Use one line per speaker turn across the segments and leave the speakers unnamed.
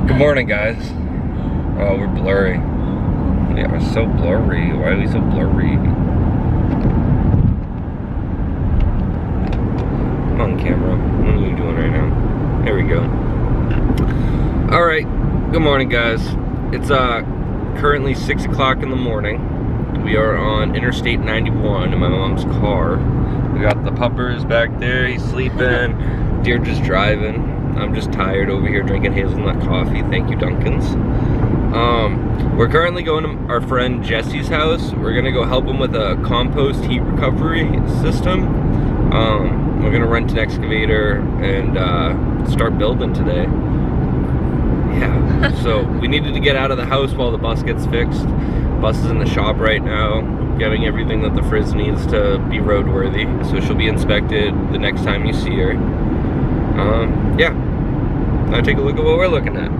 Good morning, guys. Oh, we're blurry. Yeah, we're so blurry. Why are we so blurry? I'm on camera. What are we doing right now? There we go. Alright, good morning, guys. It's currently 6 o'clock in the morning. We are on Interstate 91 in my mom's car. We got the puppers back there. He's sleeping. Deirdre's driving. I'm just tired over here drinking hazelnut coffee. Thank you, Duncan's. We're currently going to our friend Jesse's house. We're gonna go help him with a compost heap recovery system. We're gonna rent an excavator and start building today. Yeah, so we needed to get out of the house while the bus gets fixed. Bus is in the shop right now, getting everything that the Frizz needs to be roadworthy. So she'll be inspected the next time you see her. Yeah, now take a look at what we're looking at.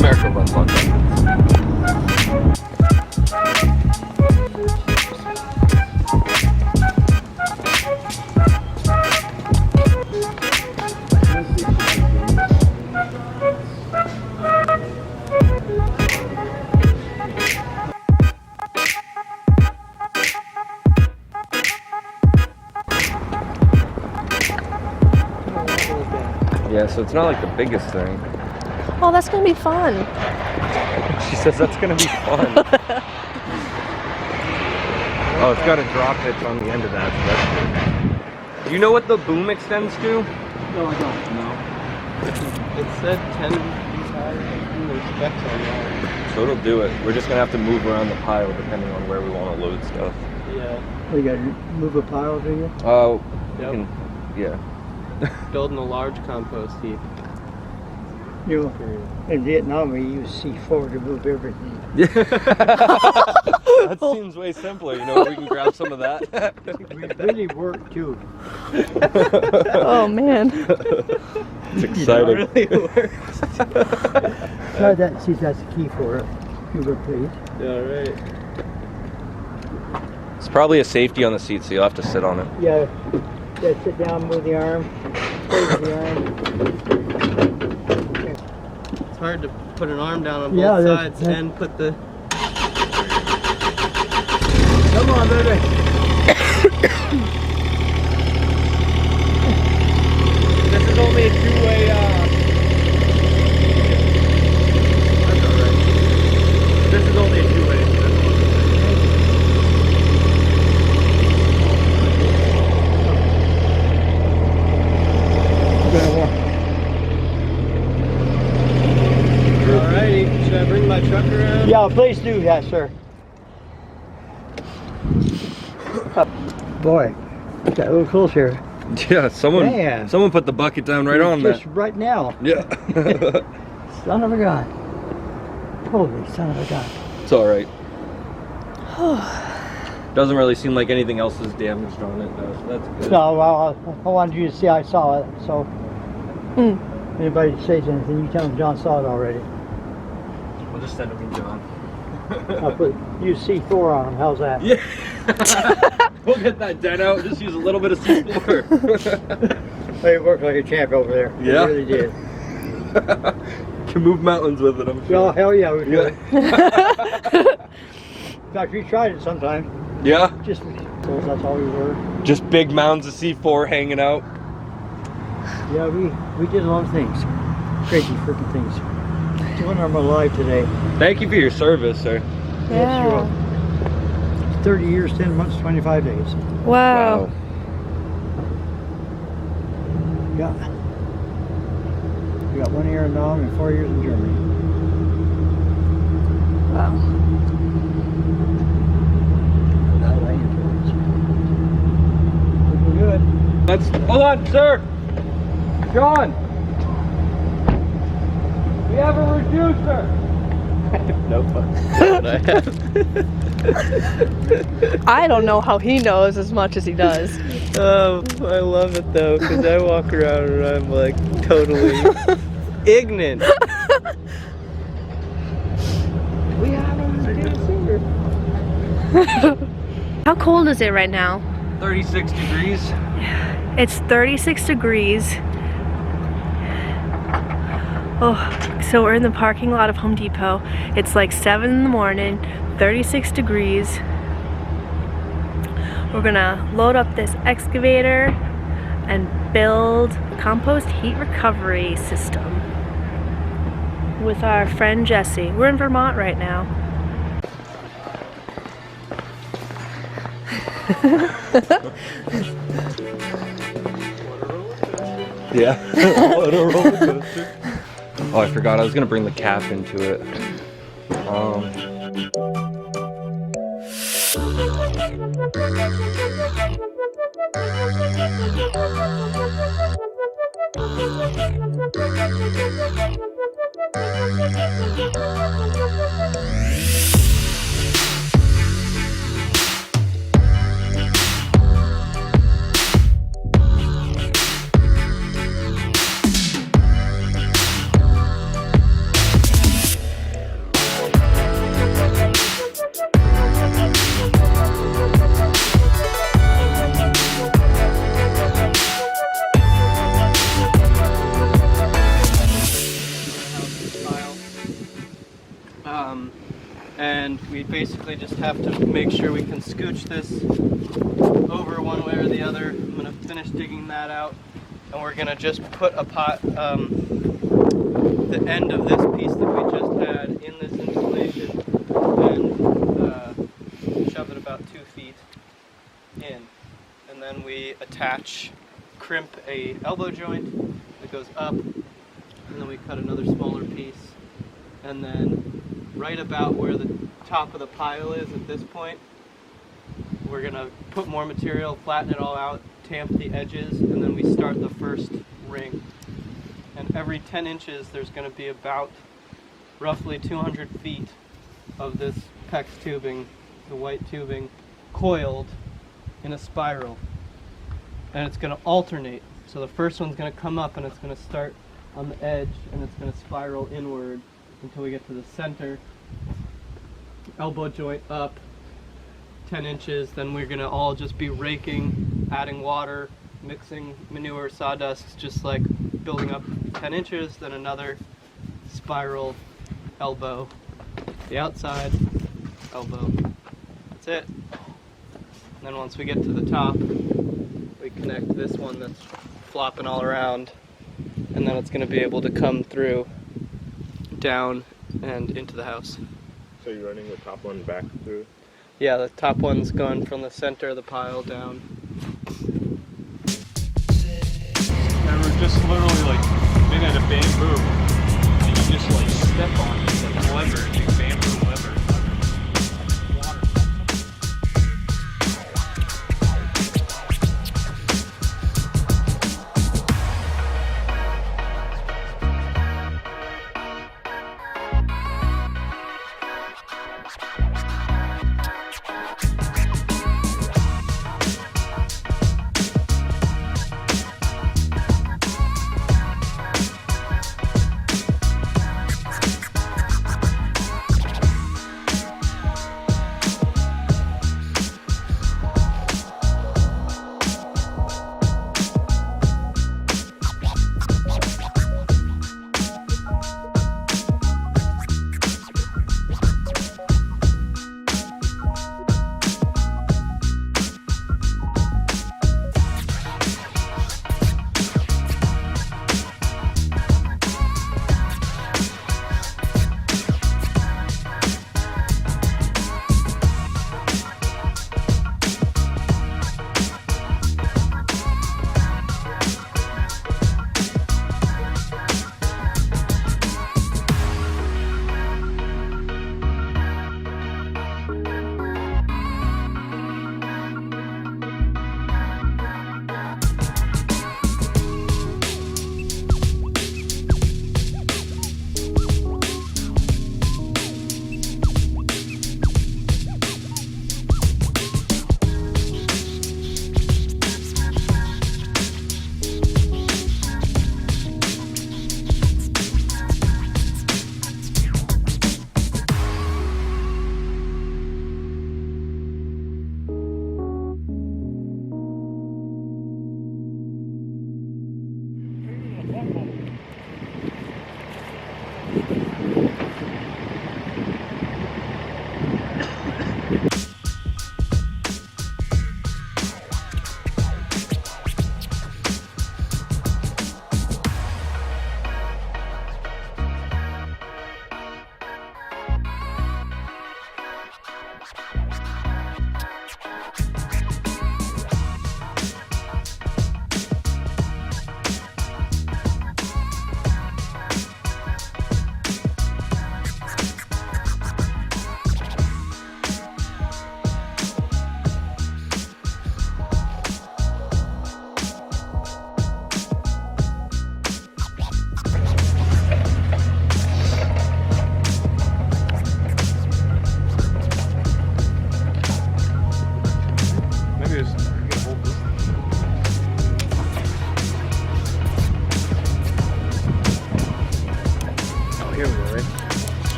America runs on that. Yeah, so it's not like the biggest thing.
Oh, that's gonna be fun.
She says that's gonna be fun. Oh, it's got a drop hitch on the end of that. So that's good. Do you know what the boom extends to?
No, I don't. No. It said 10 feet high. There's specs on that.
So it'll do it. We're just gonna have to move around the pile depending on where we want to load stuff.
Yeah.
Oh, you gotta move a pile, do you?
Oh,
Yep.
yeah.
Building a large compost heap.
You know, in Vietnam we used C4 to move everything.
Yeah. That seems way simpler. You know, we can grab some of that.
We really worked too.
Oh man.
It's exciting.
It really works.
Try that and see if that's the key for it. You would please.
Yeah, right.
It's probably a safety on the seat, so you'll have to sit on it.
Yeah, sit down, move the arm, raise the arm.
It's hard to put an arm down on
Yeah,
both
that's-
sides and put the...
Come on, baby.
This is only a two-way, That's alright. This is only a two-way. Alrighty, should I bring my truck around?
Yeah, please do, yes, sir. Boy, got a little close here.
Yeah, someone
Man.
put the bucket down right on
Just
that.
right now.
Yeah.
Son of a gun. Holy son of a gun.
It's all right. Doesn't really seem like anything else is damaged on it, though, so that's good.
No, well, I wanted you to see I saw it, so if anybody says anything, you tell them John saw it already.
We'll just send him to John.
I'll put C4 on them, how's that?
Yeah. We'll get that dent out. Just use a little bit of C4.
They worked like a champ over there.
Yeah.
They really did.
Can move mountains with it, I'm
Oh,
sure.
hell yeah, we
Yeah.
could. In fact, we tried it sometime.
Yeah.
Just, that's all we were.
Just big mounds of C4 hanging out.
Yeah, we did a lot of things. Crazy freaking things. Doing them alive today.
Thank you for your service, sir.
Yes, you're welcome. 30 years, 10 months, 25 days.
Wow.
We got 1 year in Nam and 4 years in Germany.
Wow.
Without rainforest. Looking good.
Let's hold on, sir. John. We have a reducer. No fucking I have.
I don't know how he knows as much as he does.
I love it though, because I walk around and I'm like totally ignorant. We have a reducer.
How cold is it right now?
36 degrees.
It's 36 degrees. Oh, so we're in the parking lot of Home Depot. It's like 7 in the morning, 36 degrees. We're gonna load up this excavator and build a compost heat recovery system with our friend Jesse. We're in Vermont right now.
Yeah. What a roller coaster. Oh, I forgot I was gonna bring the cap into it.
And we basically just have to make sure we can scooch this over one way or the other. I'm gonna finish digging that out, and we're gonna just put a pot, the end of this piece that we just had in this installation, and shove it about 2 feet in, and then we crimp a elbow joint that goes up, and then we cut another smaller piece, and then right about where the top of the pile is at this point, we're gonna put more material, flatten it all out, tamp the edges, and then we start the first ring. And every 10 inches there's gonna be about roughly 200 feet of this PEX tubing, the white tubing, coiled in a spiral. And it's gonna alternate. So the first one's gonna come up and it's gonna start on the edge and it's gonna spiral inward until we get to the center. Elbow joint up 10 inches, then we're gonna all just be raking, adding water, mixing manure, sawdust, just like building up 10 inches, then another spiral elbow, the outside elbow. That's it. And then once we get to the top, we connect this one that's flopping all around, and then it's gonna be able to come through down and into the house.
So you're running the top one back through?
Yeah, the top one's going from the center of the pile down.
And we're just literally like made out of bamboo, and you just like step on it, like a lever, a big bamboo lever.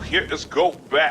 here is go back.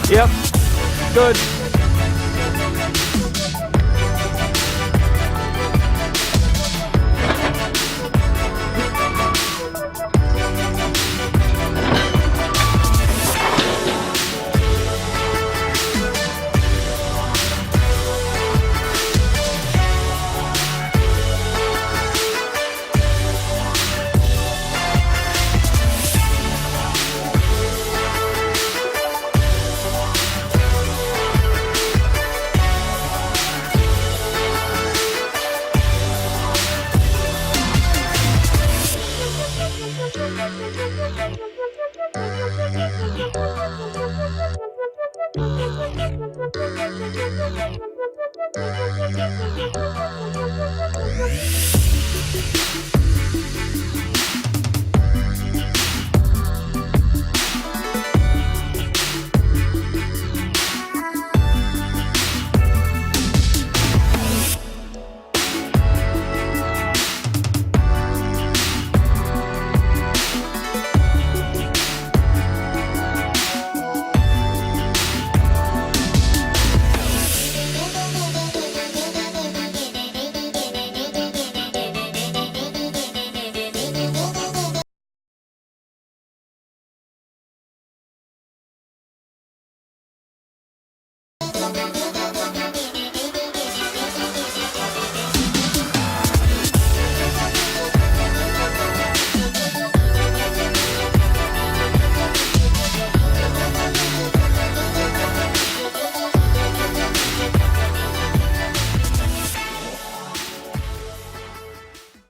Yep, good.